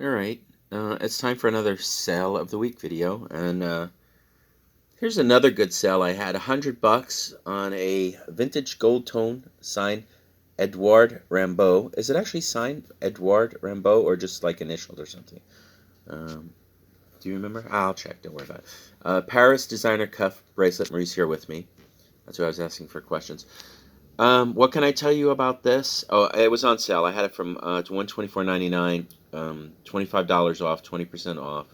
Alright, it's time for another sale of the week video, and here's another good sale I had. $100 on a vintage gold tone signed Edouard Rambaud. Is it actually signed Edouard Rambaud or just like initialed or something? Do you remember? I'll check, don't worry about it. Paris designer cuff bracelet. Marie's here with me. That's why I was asking for questions. What can I tell you about this? Oh, it was on sale. I had it from $124.99, $25 off, 20% off.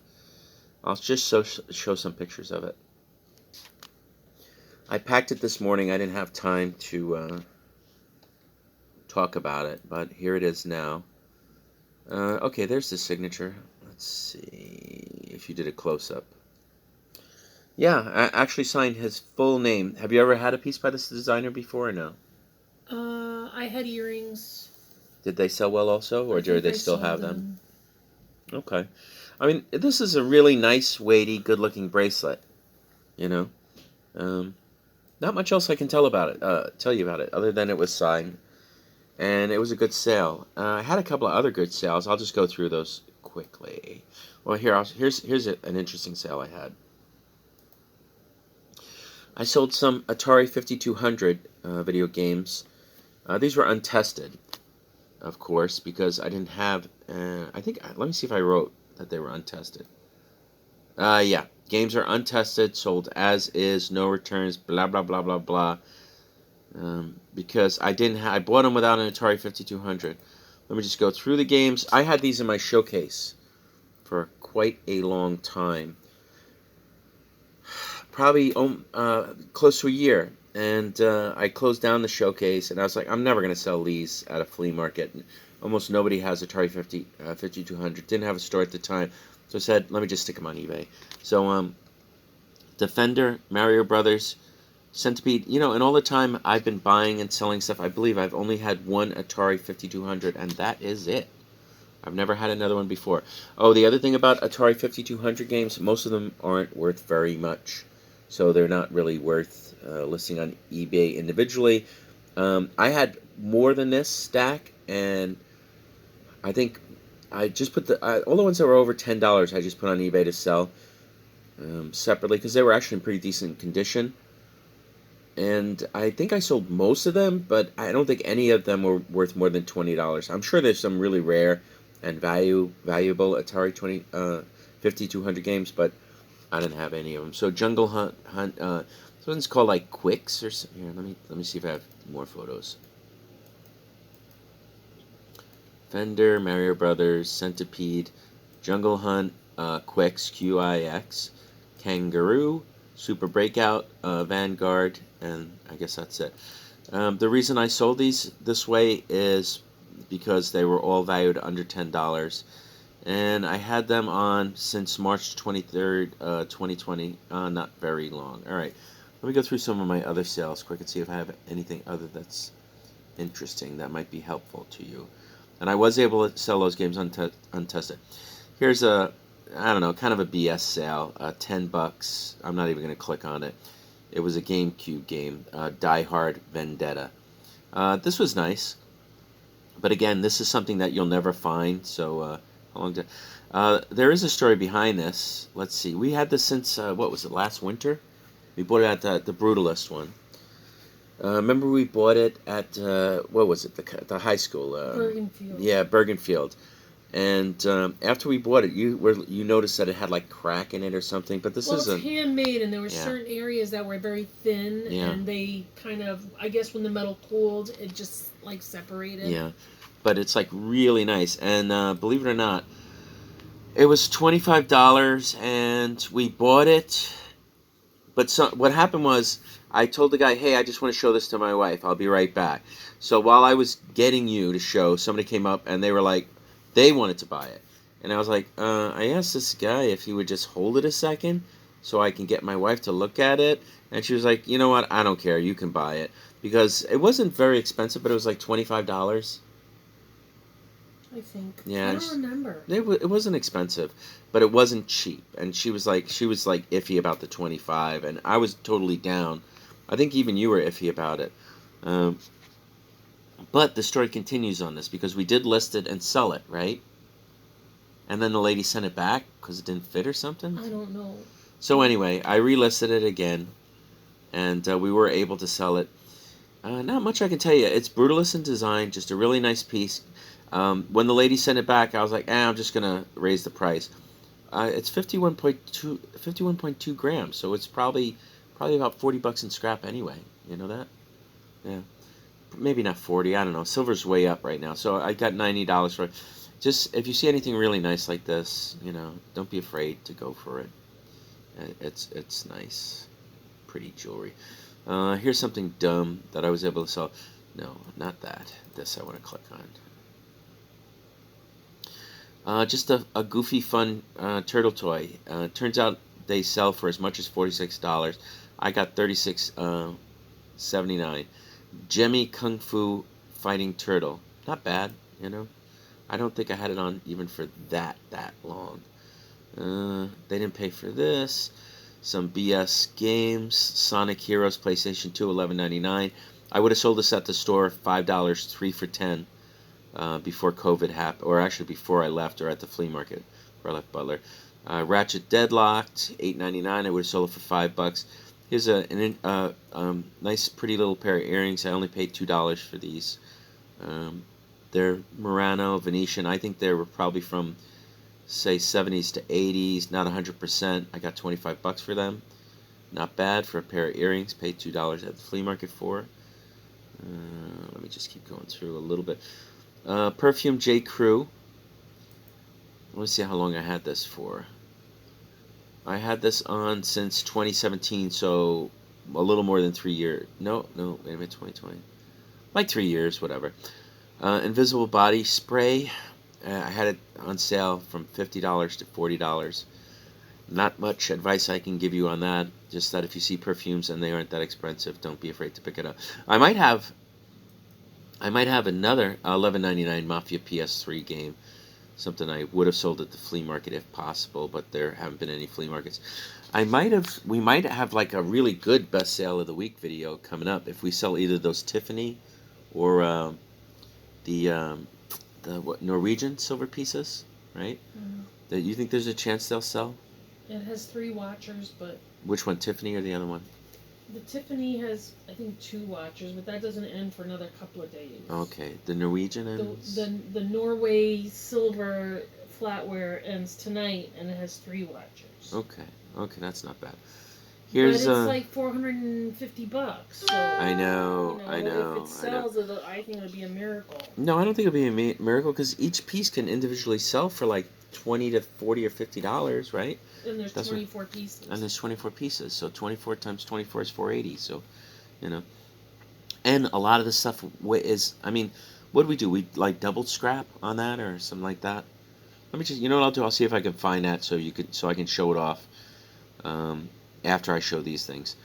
I'll just show some pictures of it. I packed it this morning. I didn't have time to talk about it, but here it is now. Okay, there's the signature. Let's see if you did a close-up. Yeah, I actually signed his full name. Have you ever had a piece by this designer before or no? I had earrings. Did they sell well also, or do they still have them? Okay. I mean, this is a really nice, weighty, good-looking bracelet. You know, not much else I can tell you about it, other than it was signed, and it was a good sale. I had a couple of other good sales. I'll just go through those quickly. Well, here's an interesting sale I had. I sold some Atari 5200 video games. These were untested, of course, because I didn't have. Let me see if I wrote that they were untested. Yeah, games are untested, sold as is, no returns, blah blah blah blah blah. Because I bought them without an Atari 5200. Let me just go through the games. I had these in my showcase for quite a long time, probably close to a year. And I closed down the showcase, and I was like, I'm never going to sell these at a flea market. Almost nobody has Atari 5200. Didn't have a store at the time. So I said, let me just stick them on eBay. So, Defender, Mario Brothers, Centipede, and all the time I've been buying and selling stuff, I believe I've only had one Atari 5200, and that is it. I've never had another one before. Oh, the other thing about Atari 5200 games, most of them aren't worth very much. So they're not really worth listing on eBay individually. I had more than this stack, and I think I just put all the ones that were over $10 I just put on eBay to sell separately, because they were actually in pretty decent condition. And I think I sold most of them, but I don't think any of them were worth more than $20. I'm sure there's some really rare and valuable Atari 5200 games, but I didn't have any of them. So Jungle Hunt, this one's called like Quicks or something. Here, let me see if I have more photos. Fender, Mario Brothers, Centipede, Jungle Hunt, Quicks, Qix, Kangaroo, Super Breakout, Vanguard, and I guess that's it. The reason I sold these this way is because they were all valued under $10. And I had them on since March 23rd, 2020. Not very long. Alright, let me go through some of my other sales quick and see if I have anything other that's interesting that might be helpful to you. And I was able to sell those games untested. Here's I don't know, kind of a BS sale. $10. I'm not even going to click on it. It was a GameCube game, Die Hard Vendetta. This was nice. But again, this is something that you'll never find, so how long did... there is a story behind this. Let's see. We had this since, what was it, last winter? We bought it at the Brutalist one. Remember we bought it at, what was it, the high school? Bergenfield. Yeah, Bergenfield. And after we bought it, you noticed that it had like crack in it or something. But this isn't. It's handmade, and there were certain areas that were very thin, and they kind of, I guess, when the metal cooled, it just like separated. Yeah, but it's like really nice, and believe it or not, it was $25, and we bought it. But what happened was, I told the guy, hey, I just want to show this to my wife. I'll be right back. So while I was getting you to show, somebody came up, and they were like, they wanted to buy it. And I was like, I asked this guy if he would just hold it a second so I can get my wife to look at it. And she was like, you know what? I don't care. You can buy it. Because it wasn't very expensive, but it was like $25. I think. Yeah, I don't remember. It wasn't expensive, but it wasn't cheap. And she was like iffy about the 25, and I was totally down. I think even you were iffy about it. But the story continues on this, because we did list it and sell it, right? and then the lady sent it back because it didn't fit or something. I don't know. So anyway, I relisted it again, and we were able to sell it. Not much I can tell you. It's brutalist in design, just a really nice piece. When the lady sent it back, I was like, I'm just gonna raise the price. It's 51.2 grams, so it's probably about $40 in scrap anyway. You know that? Yeah, maybe not 40. I don't know. Silver's way up right now, so I got $90 for it. Just if you see anything really nice like this, don't be afraid to go for it. It's nice, pretty jewelry. Here's something dumb that I was able to sell. No, not that. This I want to click on. Just a goofy, fun turtle toy. Turns out they sell for as much as $46. I got $36.79. Jemmy Kung Fu Fighting Turtle. Not bad, I don't think I had it on even for that long. They didn't pay for this. Some BS games. Sonic Heroes PlayStation 2, $11.99. I would have sold this at the store, $5, 3 for $10, before COVID happened, or actually before I left, or at the flea market where I left Butler. Ratchet Deadlocked, $8.99. I would have sold it for $5. Here's a nice, pretty little pair of earrings. I only paid $2 for these. They're Murano, Venetian. I think they were probably from, say, 70s to 80s, not 100%. I got $25 for them. Not bad for a pair of earrings. Paid $2 at the flea market for. Let me just keep going through a little bit. Perfume J. Crew. Let me see how long I had this for. I had this on since 2017, so a little more than 3 years. No, wait a minute, 2020. Like 3 years, whatever. Invisible Body Spray. I had it on sale from $50 to $40. Not much advice I can give you on that. Just that if you see perfumes and they aren't that expensive, don't be afraid to pick it up. I might have another $11.99 Mafia PS3 game. Something I would have sold at the flea market if possible, but there haven't been any flea markets. We might have like a really good best sale of the week video coming up if we sell either those Tiffany or the Norwegian silver pieces, right? Mm-hmm. That you think there's a chance they'll sell? It has 3 watchers, but... Which one, Tiffany or the other one? The Tiffany has, I think, 2 watchers, but that doesn't end for another couple of days. Okay. The Norwegian ends? The Norway silver flatware ends tonight, and it has 3 watchers. Okay, that's not bad. But it's like $450. So I know. If it sells, I think it'll be a miracle. No, I don't think it'll be a miracle because each piece can individually sell for like $20 to $40 or $50, right? And there's 24 pieces. And there's 24 pieces, so 24 times 24 is $480. So, and a lot of the stuff is. I mean, what do? We like doubled scrap on that or something like that. Let me just. You know what I'll do? I'll see if I can find that so I can show it off. After I show these things.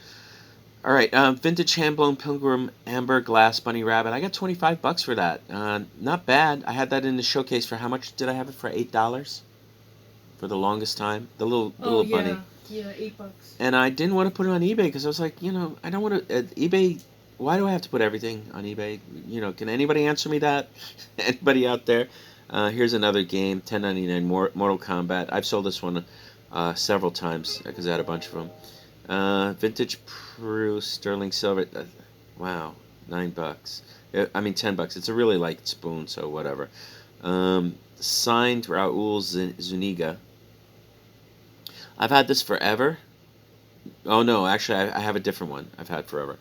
All right, vintage hand-blown pilgrim amber glass bunny rabbit. I got $25 for that. Not bad. I had that in the showcase for how much did I have it for? $8 for the longest time. The little bunny. Yeah, $8. And I didn't want to put it on eBay because I was like, I don't want to. EBay. Why do I have to put everything on eBay? Can anybody answer me that? Anybody out there? Here's another game, $10.99 Mortal Kombat. I've sold this one several times because I had a bunch of them. Vintage Peru sterling silver. Wow, $9. I mean $10. It's a really light spoon, so whatever. Signed Raul Zuniga. I've had this forever. Oh no, actually I have a different one I've had forever.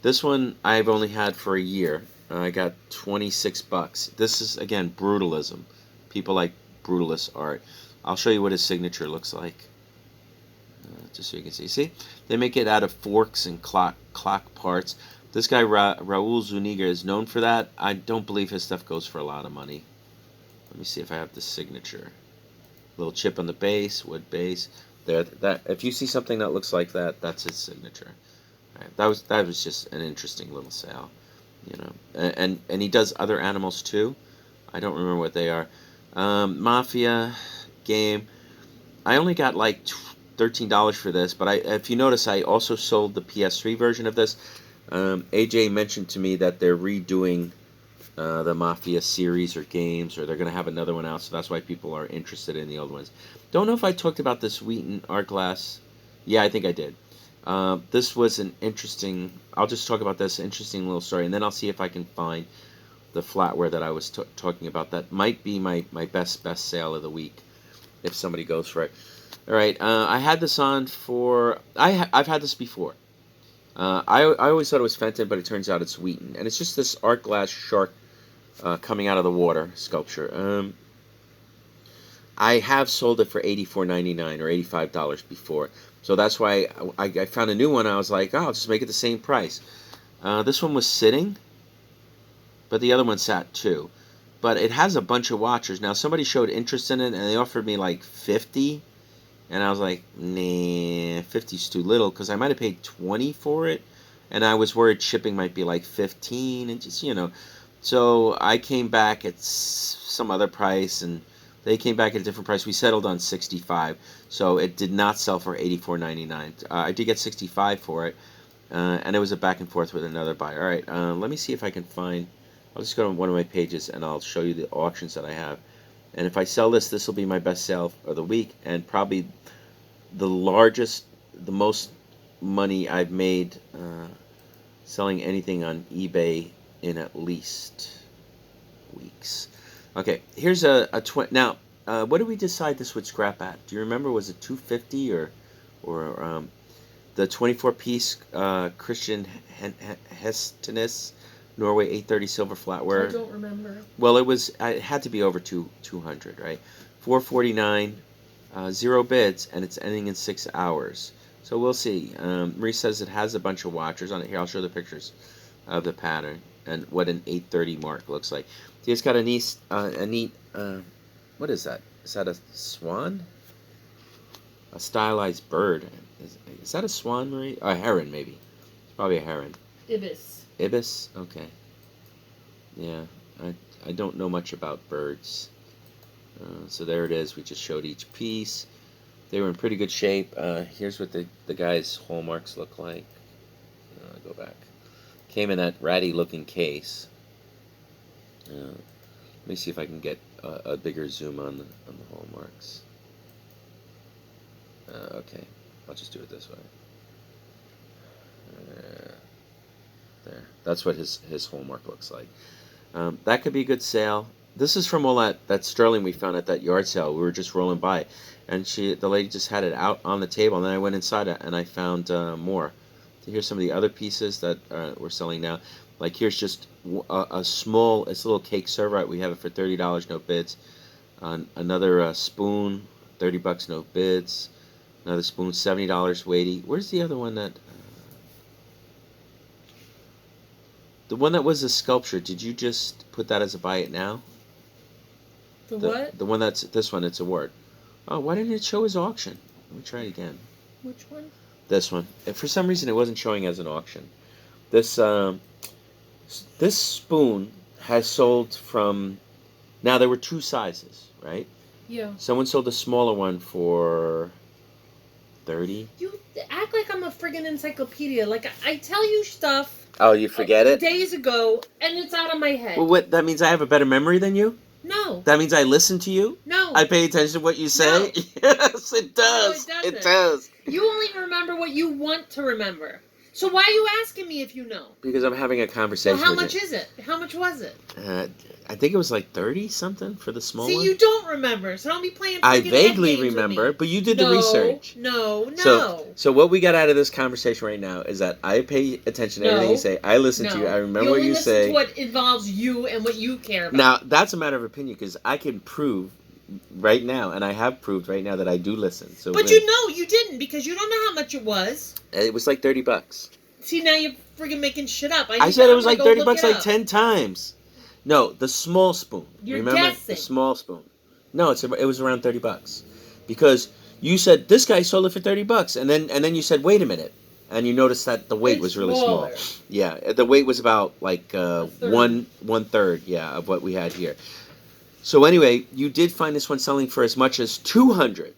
This one I've only had for a year. I got $26. This is again brutalism. People like brutalist art. I'll show you what his signature looks like. Just so you can see. See? They make it out of forks and clock parts. This guy, Raul Zuniga, is known for that. I don't believe his stuff goes for a lot of money. Let me see if I have the signature. Little chip on the base, wood base. There. That. If you see something that looks like that, that's his signature. All right, that was just an interesting little sale. And he does other animals too. I don't remember what they are. Mafia game. I only got like $13 for this, but if you notice, I also sold the PS3 version of this. AJ mentioned to me that they're redoing the Mafia series or games, or they're going to have another one out, so that's why people are interested in the old ones. Don't know if I talked about this Wheaton art glass. Yeah, I think I did. This was an interesting, I'll just talk about this interesting little story, and then I'll see if I can find the flatware that I was talking about. That might be my best sale of the week, if somebody goes for it. All right, I had this on for, I've had this before. I always thought it was Fenton, but it turns out it's Wheaton, and it's just this art glass shark coming out of the water sculpture. I have sold it for $84.99 or $85 before, so that's why I found a new one. I was like, oh, I'll just make it the same price. This one was sitting, but the other one sat too. But it has a bunch of watchers. Now, somebody showed interest in it, and they offered me like 50, and I was like, nah, 50's too little, because I might have paid 20 for it, and I was worried shipping might be like 15, and just, you know. So I came back at some other price, and they came back at a different price. We settled on 65, so it did not sell for $84.99. I did get 65 for it, and it was a back and forth with another buyer. All right, let me see if I can find. I'll just go to one of my pages, and I'll show you the auctions that I have. And if I sell this, this will be my best sale of the week, and probably the largest, the most money I've made selling anything on eBay in at least weeks. Okay, here's a now. What did we decide this would scrap at? Do you remember? Was it $250 or the 24-piece Christian Hestenes Norway 830 silver flatware? I don't remember. Well, it had to be over 200, right? $449, 0 bids, and it's ending in 6 hours. So we'll see. Marie says it has a bunch of watchers on it. Here, I'll show the pictures of the pattern and what an 830 mark looks like. See, it's got a neat, what is that? Is that a swan? A stylized bird. Is that a swan, Marie? A heron, maybe. It's probably a heron. Ibis. Ibis? Okay. Yeah, I don't know much about birds. So there it is. We just showed each piece. They were in pretty good shape. Here's what the guy's hallmarks look like. Go back. Came in that ratty looking case. Let me see if I can get a bigger zoom on the hallmarks. Okay, I'll just do it this way. There. That's what his hallmark looks like. That could be a good sale. This is from all that sterling we found at that yard sale. We were just rolling by, and the lady just had it out on the table, and then I went inside it and I found more. So here's some of the other pieces that we're selling now. Like here's just a small, it's a little cake server. We have it for $30, no bids. Another spoon, $30, no bids. Another spoon, $70, weighty. Where's the other one that? The one that was a sculpture, did you just put that as a buy it now? The what? The one that's, this one, it's a word. Oh, why didn't it show as auction? Let me try it again. Which one? This one. For some reason, it wasn't showing as an auction. This spoon has sold from, now there were 2 sizes, right? Yeah. Someone sold a smaller one for 30. You act like I'm a friggin' encyclopedia. Like I tell you stuff. Oh, you forget it? Days ago, and it's out of my head. Well, what? That means I have a better memory than you? No. That means I listen to you? No. I pay attention to what you say? No. Yes, it does. No, it does. You only remember what you want to remember. So why are you asking me if you know? Because I'm having a conversation well, how with much is it? How much was it? I think it was like 30 something for the small one. See, you don't remember, so don't be playing. I vaguely remember, but you did the research. No. So what we got out of this conversation right now is that I pay attention to everything you say. I listen to you. I remember what you say. You only listen to what involves you and what you care about. Now that's a matter of opinion because I can prove right now, and I have proved right now that I do listen. So, but you know you didn't because you don't know how much it was. It was like $30. See, now you're friggin' making shit up. I said it was like $30 like 10 times. No, the small spoon. You're Remember? guessing. The small spoon. No, it was around $30. Because you said this guy sold it for $30 and then you said wait a minute. And you noticed that the weight was really small. Yeah, the weight was about like one third, of what we had here. So anyway, you did find this one selling for as much as $200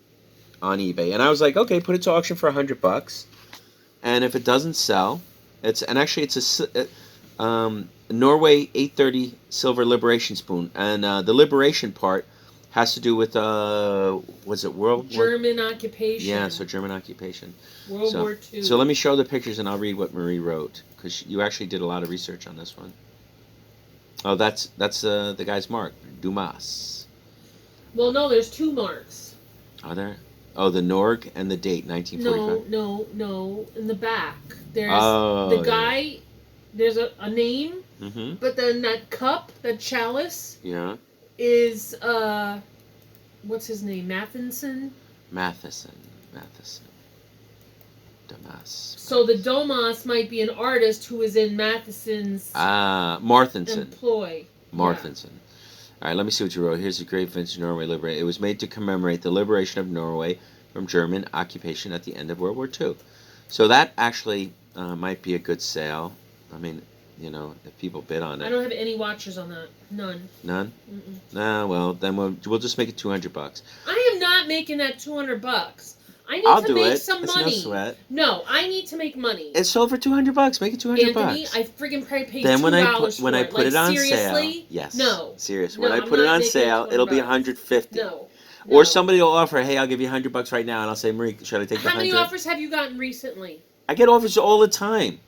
on eBay. And I was like, okay, put it to auction for $100. And if it doesn't sell, it's Norway 830 silver liberation spoon, and the liberation part has to do with was it German occupation? Yeah, so German occupation. World War II. So let me show the pictures, and I'll read what Marie wrote, because you actually did a lot of research on this one. Oh, that's the guy's mark, Dumas. Well, no, there's 2 marks. Are there? Oh, the Norg and the date, 1945. No. In the back, there's the guy. Yeah. There's a name, but then that cup, that chalice, is what's his name? Matheson. Dumas. So the Dumas might be an artist who is in Matheson's employ. Marthinson. All right, let me see what you wrote. Here's a great vintage Norway liberation. It was made to commemorate the liberation of Norway from German occupation at the end of World War II. So that actually might be a good sale. I mean, you know, if people bid on it. I don't have any watchers on that. None. None? Nah, well, then we'll just make it $200. I am not making that $200. I need to make some money. No sweat. No, I need to make money. It's sold for $200. Make it $200. Anthony, I friggin' probably paid then $2 when I put it on seriously? Sale, yes. No. Seriously, when I put it on sale, it'll be $150. No. Or somebody will offer, hey, I'll give you $100 right now, and I'll say, Marie, should I take the $100? How many offers have you gotten recently? I get offers all the time.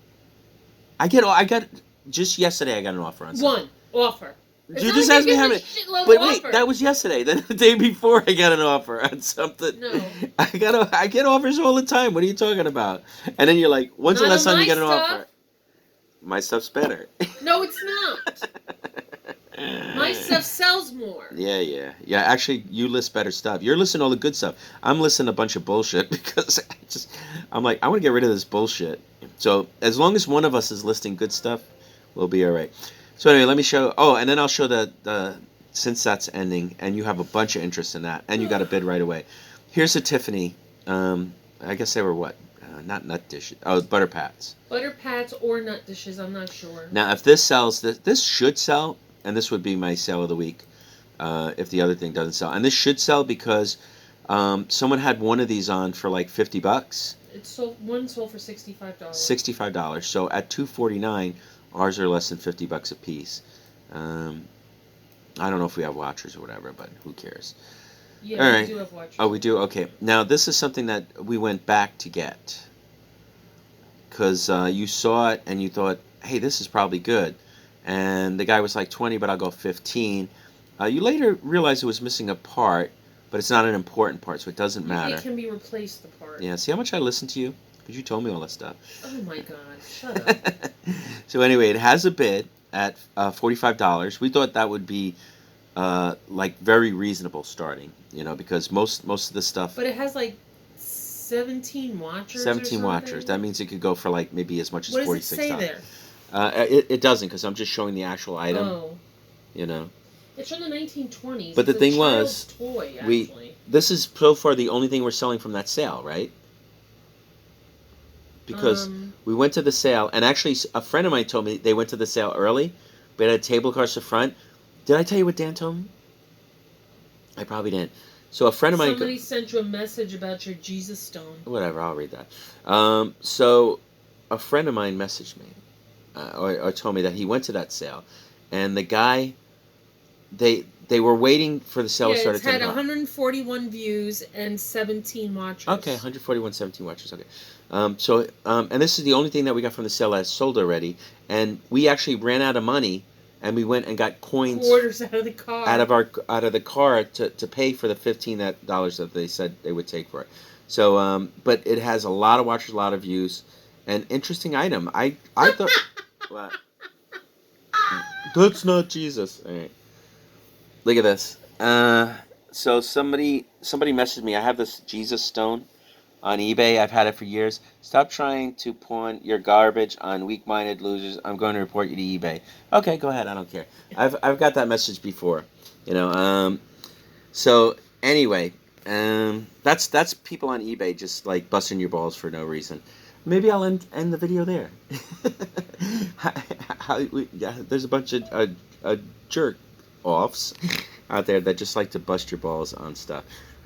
I got just yesterday. I got an offer on something. One offer. You just asked me how many. But wait, that was yesterday. Then the day before, I got an offer on something. No. I get offers all the time. What are you talking about? And then you're like, when's the last time you get an offer? My stuff's better. No, it's not. My stuff sells more. Yeah. Actually, you list better stuff. You're listing all the good stuff. I'm listing a bunch of bullshit because I'm like, I want to get rid of this bullshit. So as long as one of us is listing good stuff, we'll be all right. So anyway, let me show. Oh, and then I'll show the since that's ending, and you have a bunch of interest in that, and you got a bid right away. Here's a Tiffany. I guess they were what? Not nut dishes. Oh, butter pats. Butter pats or nut dishes. I'm not sure. Now, if this sells, this should sell, and this would be my sale of the week. If the other thing doesn't sell, and this should sell because someone had one of these on for like $50. One sold for $65. $65. So at $249, ours are less than $50 a piece. I don't know if we have watchers or whatever, but who cares? Yeah, all right. We do have watchers. Oh, we do? Okay. Now, this is something that we went back to get. Because you saw it and you thought, hey, this is probably good. And the guy was like 20, but I'll go 15. You later realized it was missing a part, but it's not an important part, so it doesn't matter. It can be replaced, the part. Yeah, see how much I listened to you? Because you told me all that stuff. Oh my God, shut up. So anyway, it has a bid at $45. We thought that would be like very reasonable starting, you know, because most of the stuff. But it has like 17 watchers. 17 watchers. That means it could go for like maybe as much as $46. What does it say there? It doesn't, because I'm just showing the actual item. Oh. You know. It's from the 1920s. But the thing was, toy, actually. This is so far the only thing we're selling from that sale, right? Because we went to the sale, and actually a friend of mine told me they went to the sale early, but had a table across the front. Did I tell you what Dan told me? I probably didn't. So a friend of mine... Somebody sent you a message about your Jesus stone. Whatever, I'll read that. So a friend of mine messaged me, or told me that he went to that sale, and the guy... They were waiting for the sale to start at 10 o'clock. It had 141 views and 17 watchers. Okay, 141, 17 watchers. Okay. And this is the only thing that we got from the sale that sold already. And we actually ran out of money, and we went and got coins. Quarters out of the car. Out of the car to pay for the $15 that they said they would take for it. So, but it has a lot of watchers, a lot of views, an interesting item. I thought. What? That's not Jesus. All right. Look at this. So somebody messaged me. I have this Jesus stone on eBay. I've had it for years. Stop trying to pawn your garbage on weak-minded losers. I'm going to report you to eBay. Okay, go ahead. I don't care. I've got that message before. You know. So anyway, that's people on eBay just like busting your balls for no reason. Maybe I'll end the video there. There's a bunch of jerk offs out there that just like to bust your balls on stuff,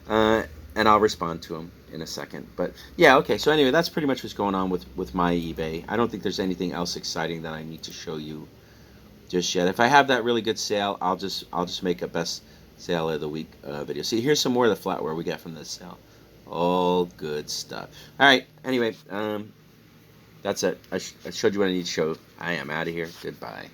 and I'll respond to them in a second. But yeah, okay, so anyway, that's pretty much what's going on with my eBay. I don't think there's anything else exciting that I need to show you just yet. If I have that really good sale, I'll just make a best sale of the week video. See, here's some more of the flatware we got from this sale. All good stuff. All right. Anyway, that's it. I showed you what I need to show. I am out of here. Goodbye.